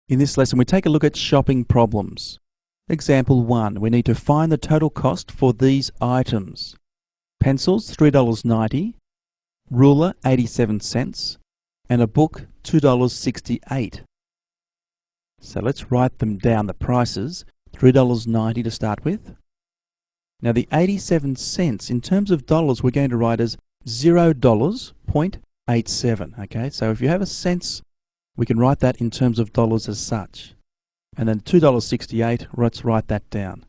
In this lesson, we take a look at shopping problems. Example 1, we need to find the total cost for these items. Pencils, $3.90, ruler, 87 cents, and a book, $2.68. So let's write them down, the prices, $3.90 to start with. Now the 87 cents, in terms of dollars, we're going to write as $0.87, okay? So if you have a cents, we can write that in terms of dollars as such. And then $2.68, let's write that down.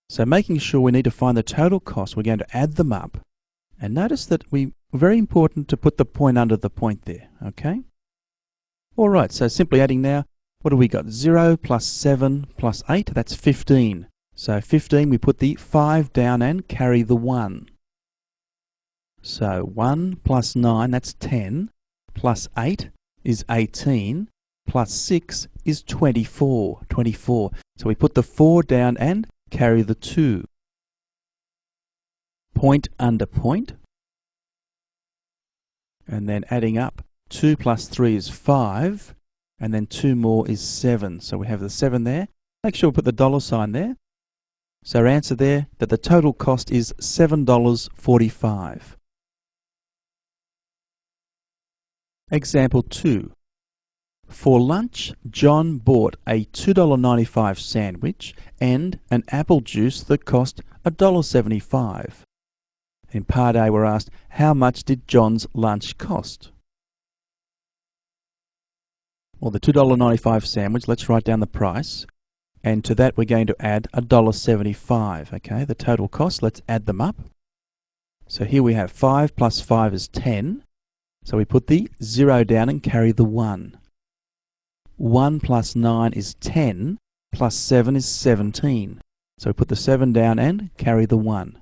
So making sure we need to find the total cost, we're going to add them up. And notice that very important to put the point under the point there, okay? Alright, so simply adding now, what do we got? 0 plus 7 plus 8, that's 15. So 15, we put the 5 down and carry the 1. So 1 plus 9, that's 10, plus 8 is 18, plus 6 is 24. So we put the 4 down and carry the 2. Point under point. And then adding up, 2 plus 3 is 5, and then 2 more is 7. So we have the 7 there. Make sure we put the dollar sign there. So our answer there, that the total cost is $7.45. Example 2. For lunch, John bought a $2.95 sandwich and an apple juice that cost $1.75. In part A, we're asked, how much did John's lunch cost? Well, the $2.95 sandwich, let's write down the price. And to that, we're going to add $1.75, okay? The total cost, let's add them up. So here we have 5 plus 5 is 10. So we put the 0 down and carry the 1. 1 plus 9 is 10, plus 7 is 17. So we put the 7 down and carry the 1.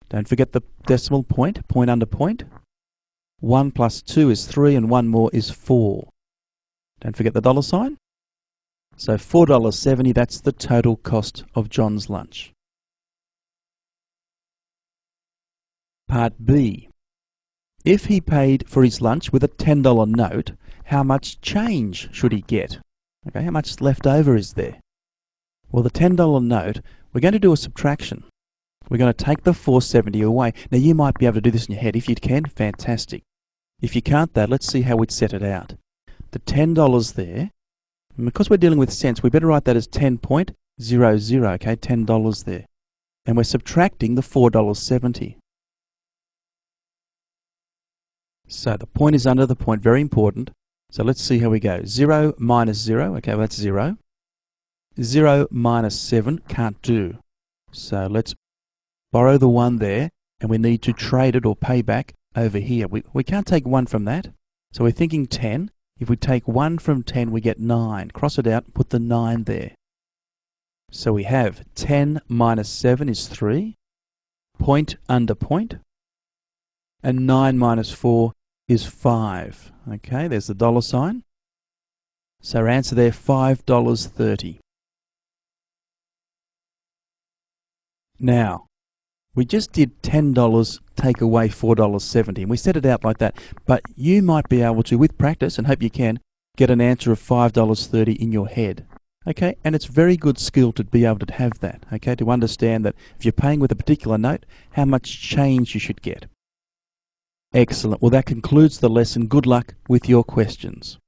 Don't forget the decimal point, point under point. 1 plus 2 is 3 and 1 more is 4. Don't forget the dollar sign. So $4.70, that's the total cost of John's lunch. Part B. If he paid for his lunch with a $10 note, how much change should he get? Okay, how much left over is there? Well, the $10 note, we're going to do a subtraction. We're going to take the $4.70 away. Now, you might be able to do this in your head. If you can, fantastic. If you can't, though, let's see how we'd set it out. The $10 there, and because we're dealing with cents, we better write that as 10.00, okay, $10 there. And we're subtracting the $4.70. So the point is under the point, very important. So let's see how we go. 0 minus 0, okay, well that's 0. 0 minus 7, can't do. So let's borrow the 1 there, and we need to trade it or pay back over here. We can't take 1 from that, so we're thinking 10. If we take 1 from 10, we get 9. Cross it out, put the 9 there. So we have 10 minus 7 is 3, point under point, and 9 minus 4 is 5. Okay, there's the dollar sign. So our answer there, $5.30. Now, we just did $10 take away $4.70, and we set it out like that. But you might be able to, with practice, and hope you can, get an answer of $5.30 in your head. Okay, and it's very good skill to be able to have that, okay, to understand that if you're paying with a particular note, how much change you should get. Excellent. Well, that concludes the lesson. Good luck with your questions.